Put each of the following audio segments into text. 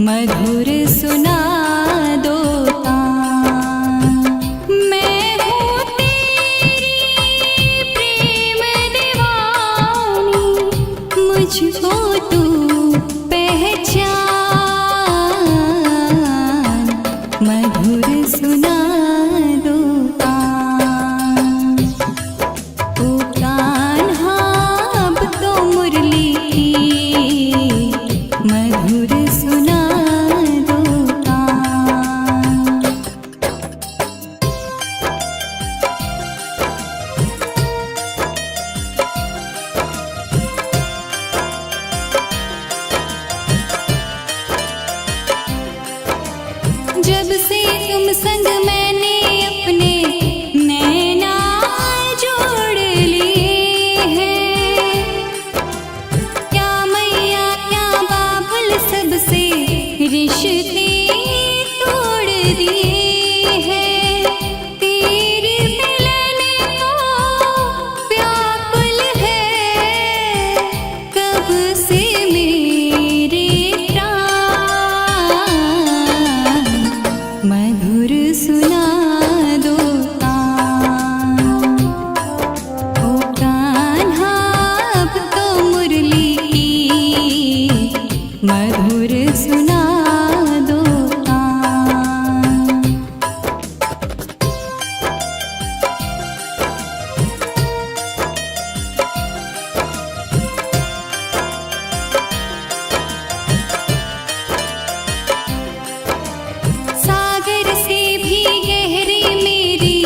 मधुर सुना दो तान। मैं हूँ तेरी प्रेम दीवानी, मुझको तू पहचान। मधुर सुना दो तान। ओ कान्हा अब तो मुरली की मधुर सुना दो तान। जब से तुम संग मैंने अपने नैना जोड़ लिए हैं, क्या मैया क्या बाबुल सबसे रिश्ते तोड़ दिए हैं। तेरी मिलन को व्याकुल है कब से मेरे प्राण। मधुर सुना दो तान। ओ कान्हा अब तो मुरली की मधुर सुना दो तान। सागर से भी गहरी मेरी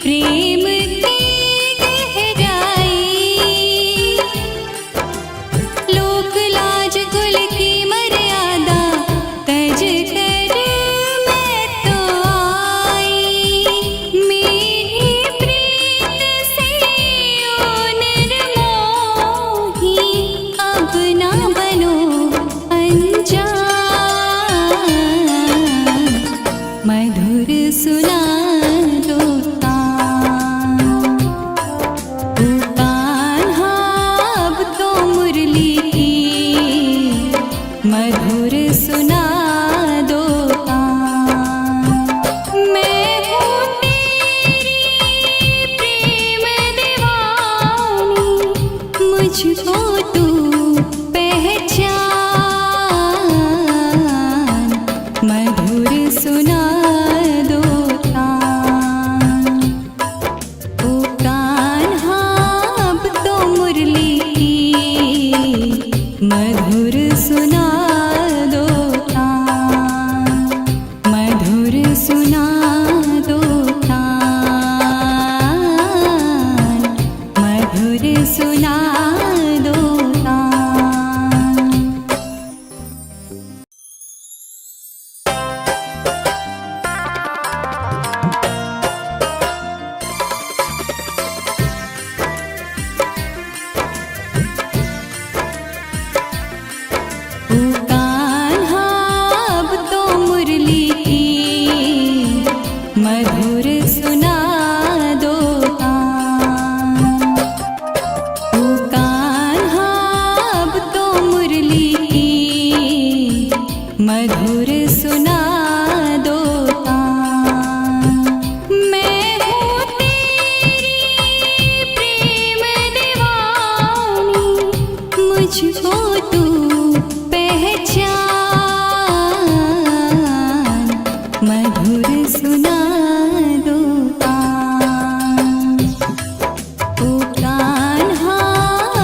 प्रेम की गहराई, लोक लाज कुल की मर्यादा तज कर मैं तो आई। मेरी प्रीत से ओ निर्मोही अब ना बनो अनजान। मधुर सुना दो तान। ओ कान्हा अब तो मुरली की मधुर सुना दो तान। मैं हूँ तेरी प्रेम दीवानी, मुझको तू पहचान। मधुर सुना दो तान। ओ कान्हा अब तो मुरली की मधुर सुना दो तान। मधुर सुना दो तान। मधुर सुना दो तान। ओ कान्हा अब तो मुरली की मधुर सुना दो तान। ओ कान्हा अब तो मुरली की मधुर सुना दो तान। मैं हूँ तेरी प्रेम दीवानी, मुझको तू पहचान। मधुर सुना दो तान। ओ कान्हा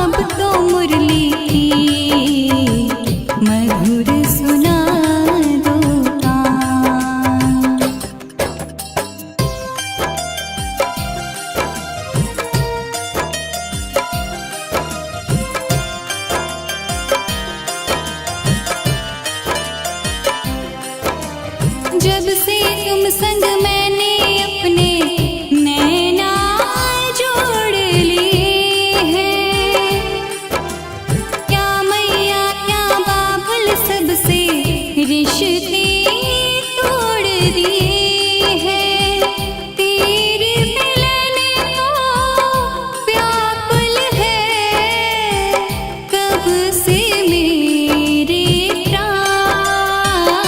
अब तो मुरली की मधुर सुना दो तान। जब से तुम संग मैंने अपने नैना जोड़ लिए हैं, क्या मैया क्या बाबुल सबसे रिश्ते तोड़ दिए हैं। तेरी मिलन को व्याकुल है कब से मेरे प्राण।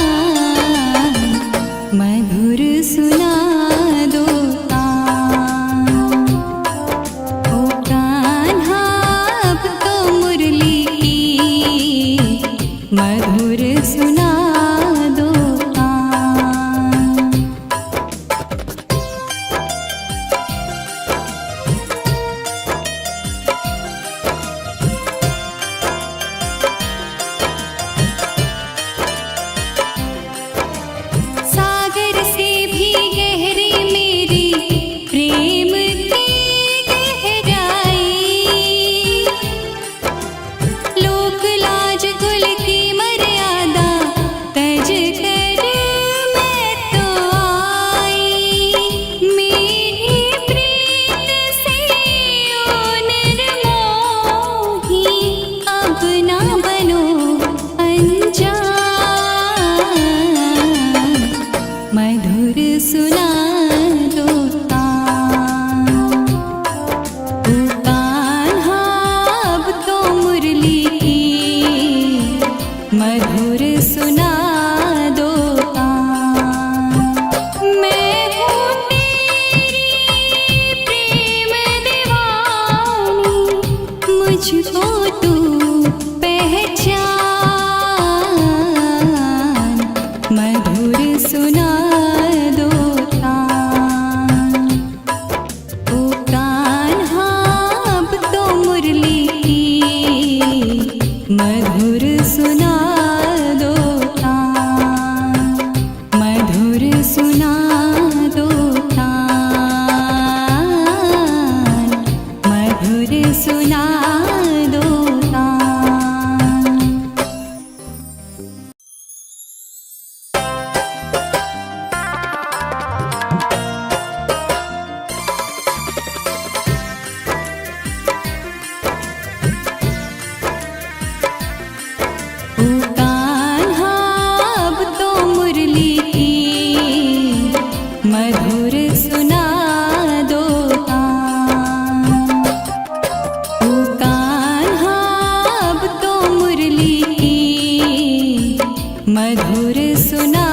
मधुर सुना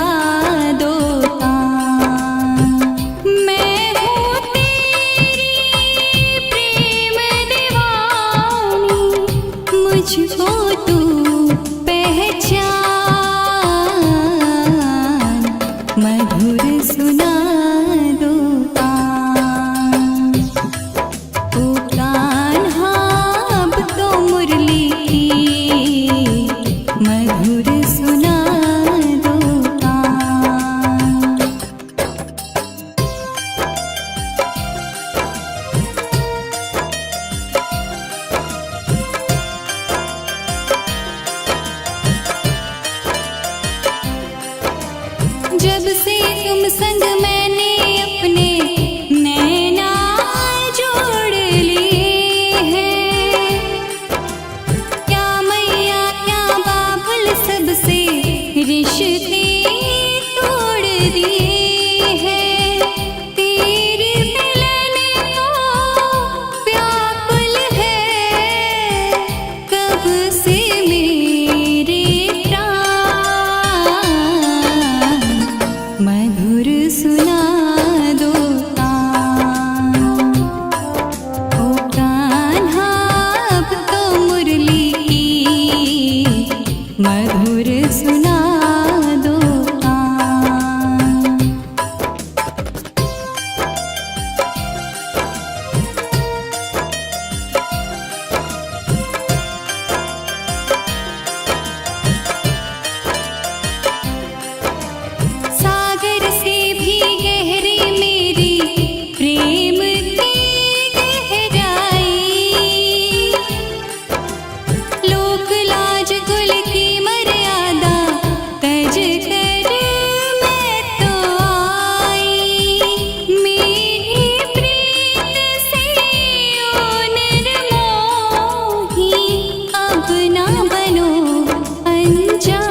दो तान। मैं हूँ तेरी प्रेम दीवानी, मुझको तू पहचान, मधुर सुना दो तान। ओ कान्हा अब तो मुरली की मधुर सुना दो तान। जब से तुम संग मैंने अपने नैना जोड़ लिए हैं, क्या मैया क्या बाबुल सबसे रिश्ते तोड़ दिए हैं। तेरी मिलन को व्याकुल है कब से मेरे प्राण, मधुर सुना दो तान। ओ कान्हा अब तो मुरली की मधुर सुना दो तान। सागर से भी गहरी मेरी प्रेम की गहराई, लोक लाज कुल की मर्यादा तज कर मैं तो आई। मेरी प्रीत से ओ निर्मोही अब ना बनो अनजान,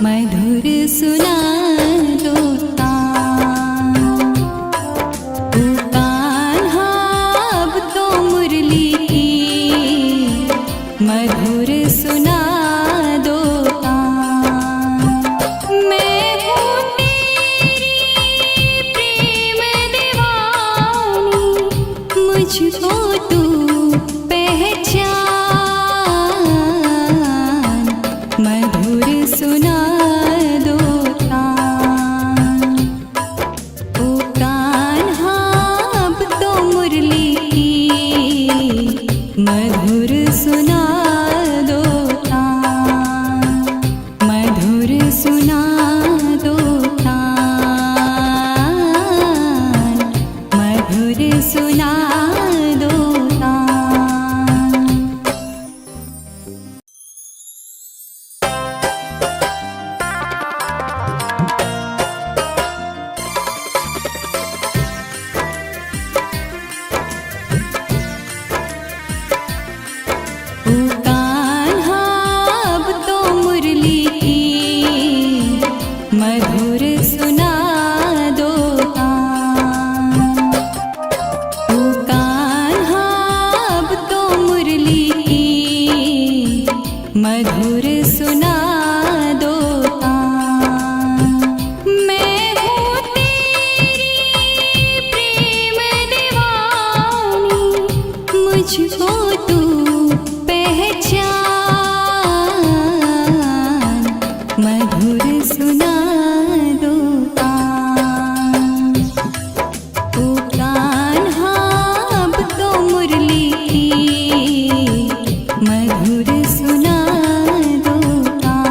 मधुर सुना दो तान। ओ कान्हा अब तो मुरली की मधुर सुना दो तान। मैं हूँ तेरी प्रेम दीवानी, मुझको तू पहचान, मधुर सुना दो तान। ओ कान्हा अब तो मुरली की मधुर सुना दो तान, मधुर सुना दो तान, मधुर सुना दो तान। ओ कान्हा अब तो मुरली की मधुर सुना दो तान। ओ कान्हा अब तो मुरली की मधुर सुना दो तान। मैं हूँ तेरी प्रेम दीवानी, मुझको तू पहचान, मधुर सुना दो तान। ओ कान्हा अब तो मुरली की मधुर सुना दो तान।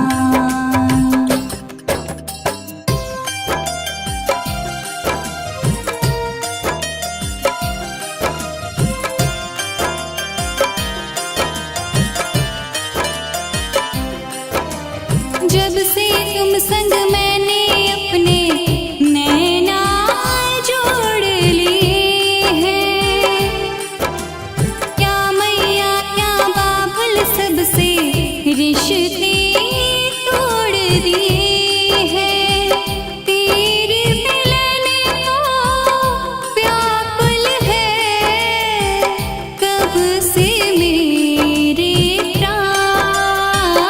जब से तुम संग मैंने अपने नैना जोड़ लिए हैं, क्या मैया क्या बाबुल सबसे रिश्ते तोड़ दिए हैं। तेरी मिलन को व्याकुल है कब से मेरे प्राण,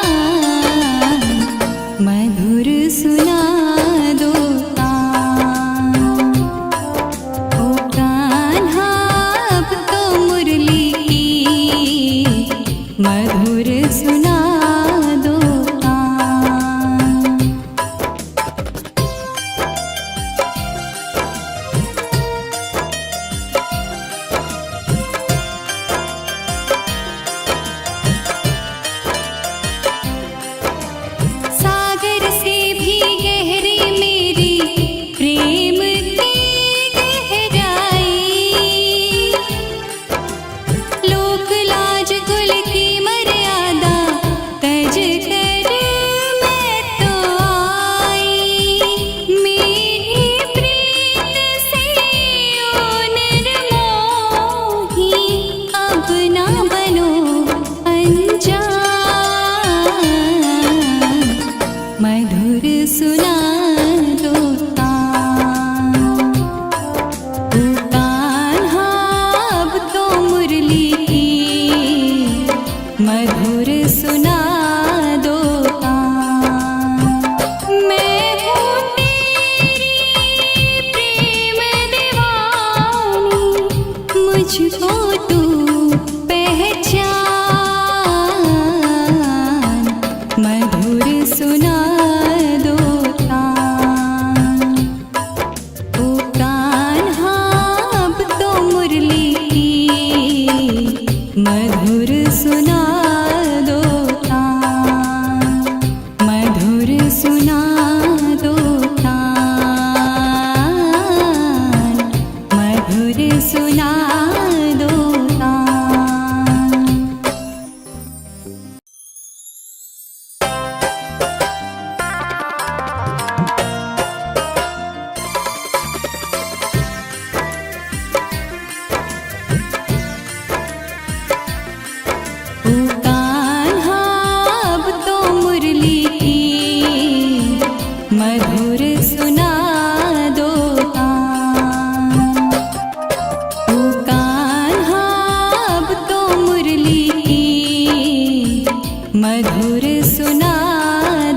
मधुर सुना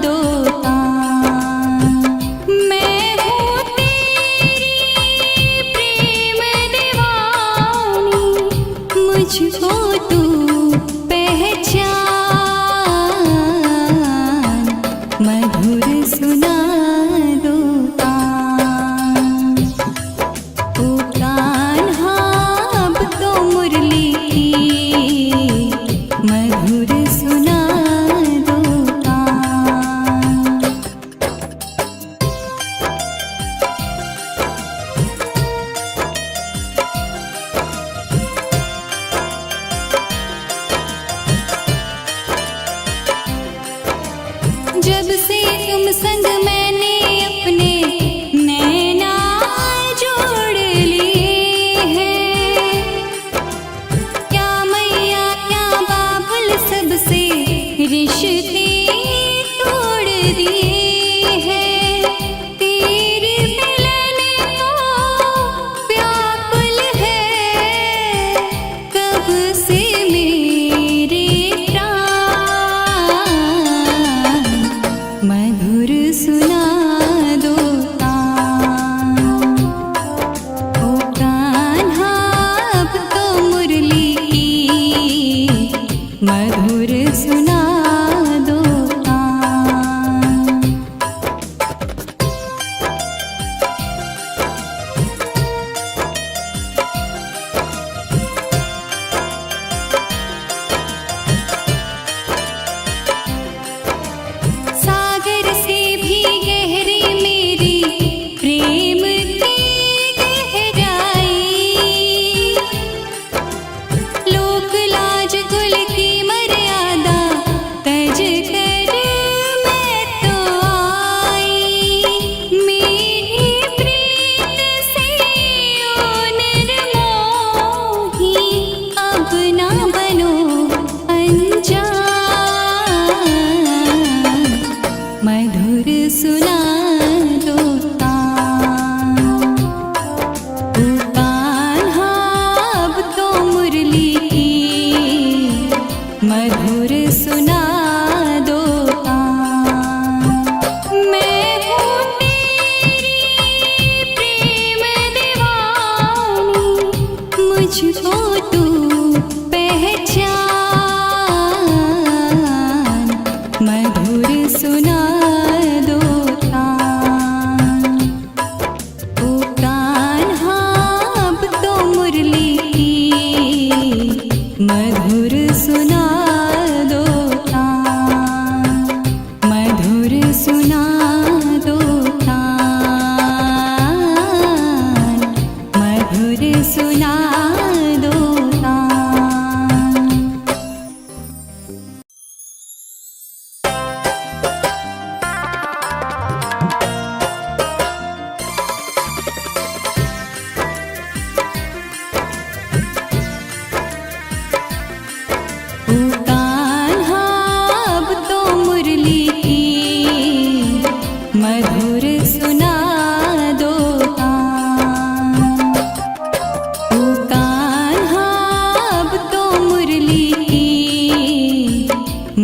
दो तान। मैं हूँ तेरी प्रेम दीवानी, मुझको तू पहचान, मधुर सुना दो तान। ओ कान्हा अब तो मुरली की मधुर सुना दो तान। जब से तुम संग मैंने अपने नैना जोड़ लिए हैं, क्या मैया क्या बाबुल सबसे रिश्ते तोड़ दिए हैं। तेरी मिलन को व्याकुल है कब से मेरे प्राण, मधुर सुना दो तान। ओ कान्हा अब तो मुरली की मधुर सुना दो तान। सागर से भी गहरी मेरी प्रेम की गहराई, लोक लाज कुल की मर्यादा तज कर मैं तो आई। मेरी प्रीत से ओ निर्मोही अब ना बनो अनजान, मधुर सुना दो तान। ओ कान्हा अब तो मुरली की मधुर सुना दो तान। मैं हूँ तेरी प्रेम दीवानी, मुझको तू पहचान, मधुर सुना दो तान। ओ कान्हा अब तो मुरली की मधुर सुना दो तान, मधुर सुना दो तान, मधुर सुना दो तान। ओ कान्हा अब तो मुरली की मधुर सुना दो तान। ओ कान्हा अब तो मुरली की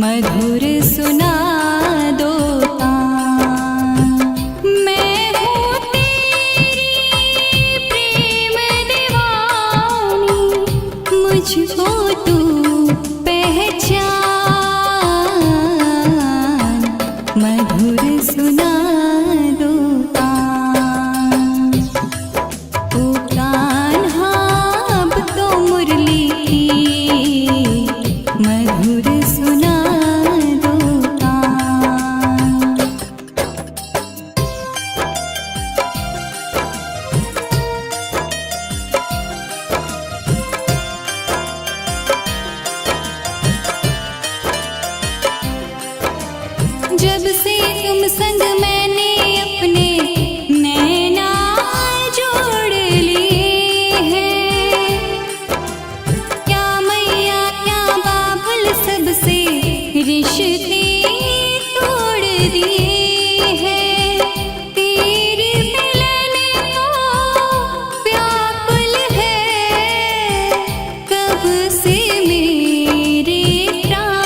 मधुर सुना दो तान। मैं हूँ तेरी प्रेम दीवानी, मुझको तू पहचान, मधुर सुना दो तान। ओ कान्हा अब तो मुरली की मधुर सुना दो तान। जब से तुम संग मैंने अपने नैना जोड़ लिए हैं, क्या मैया क्या बाबुल सबसे रिश्ते तोड़ दिए हैं। तेरी मिलन को व्याकुल है कब से मेरे प्राण,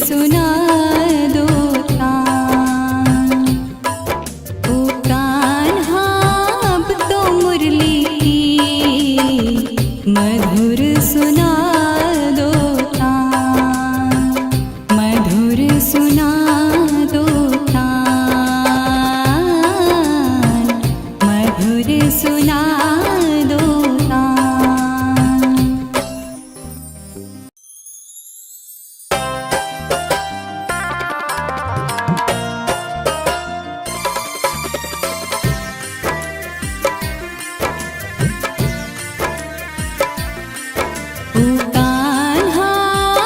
सुना दो तान। ओ कान्हा अब तो मुरली की मधुर सुना दो तान, मधुर सुना दो तान, मधुर सुना दो तान। ओ कान्हा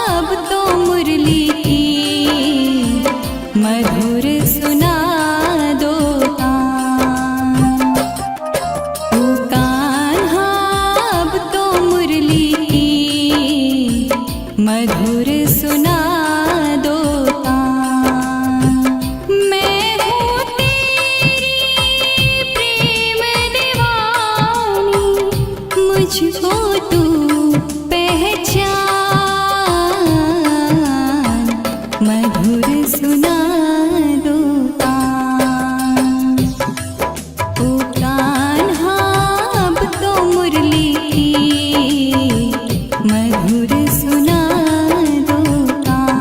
अब तो मुरली की मधुर सुना दो तान। ओ कान्हा अब तो मुरली की मधुर सुना दो तान। मैं हूँ तेरी प्रेम दीवानी, मुझको तू पहचान, मधुर सुना दो तान। ओ कान्हा अब तो मुरली की मधुर सुना दो तान।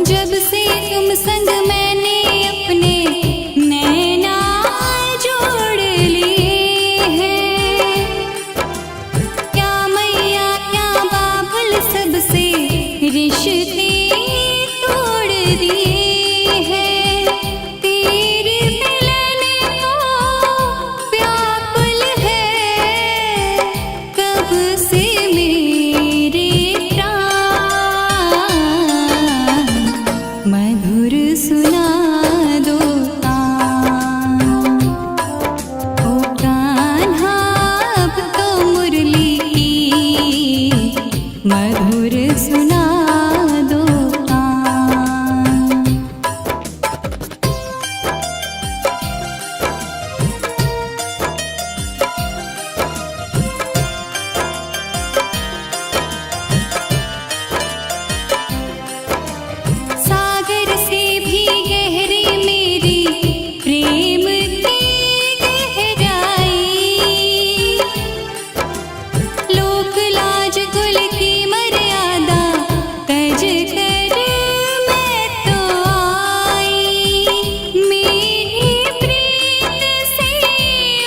जब से तुम संग मैंने अपने नैना जोड़ लिए हैं, क्या मैया क्या बाबुल सबसे रिश्ते तोड़ दिए हैं। तेरे मिलन को व्याकुल है कब से मेरे प्राण, मधुर सुना दो तान। ओ कान्हा अब तो मुरली की मधुर सुना दो तान। सागर से भी गहरी मेरी प्रेम की गहराई, लोक लाज कुल की मर्यादा तज कर मैं तो आई। मेरी प्रीत से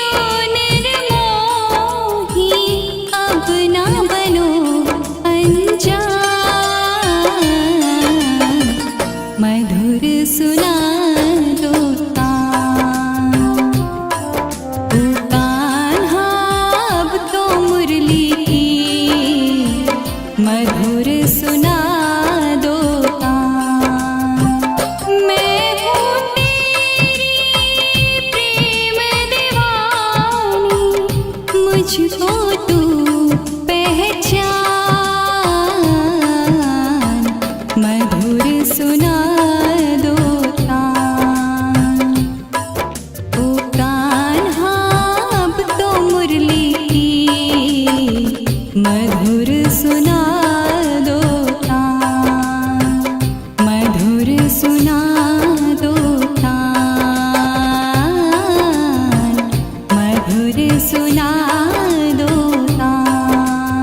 ओ निर्मोही अब ना बनो अनजान, मधुर सुना दो तान। ओ कान्हा अब तो मुरली की मधुर सुना दो तान। मैं हूँ तेरी प्रेम दीवानी, मुझको तू पहचान, मधुर सुना दो तान। ओ कान्हा अब तो मुरली की मधुर सुना दो तान, मधुर सुना दो तान, मधुर सुना दो तान।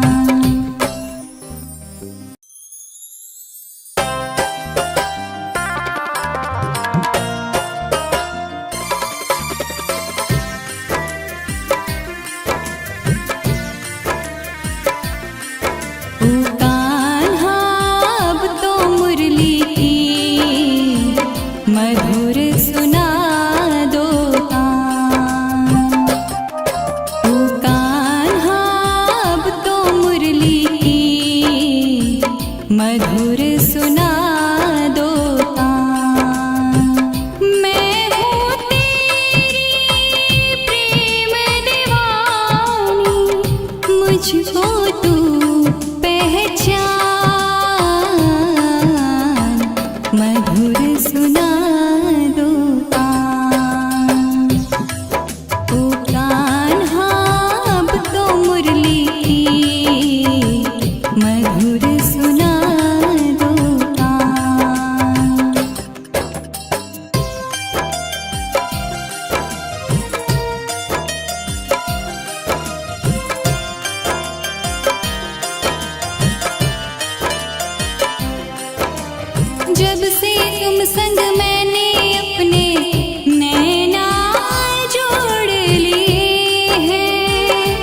मधुर सुना दो तान। ओ कान्हा अब तो मुरली की मधुर सुना दो तान। जब से तुम संग मैंने अपने नैना जोड़ लिए हैं,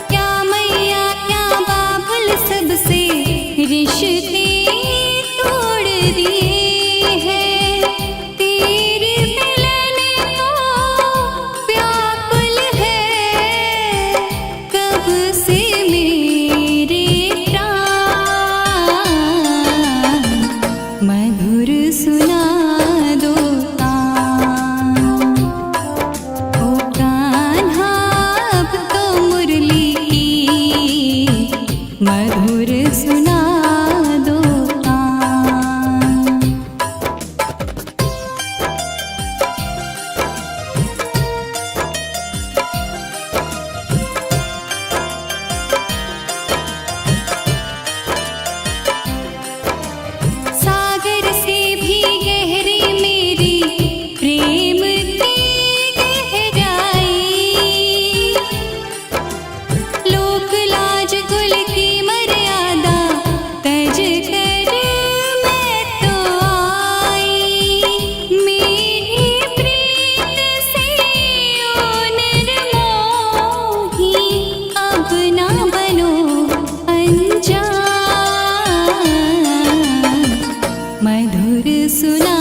क्या मैया क्या बाबुल सबसे रिश्ते तोड़ दिए हैं। तेरे मिलन को व्याकुल है कब से मेरे प्राण। मधुर सुना दो तान। ओ कान्हा अब तो मुरली की मधुर सुना दो तान। सागर से भी गहरी मेरी प्रेम की गहराई। लोक लाज कुल की मर्यादा तज कर मैं तो आई। मेरी प्रीत से ओ निर्मोही अब ना बनो अनजान। मधुर सुना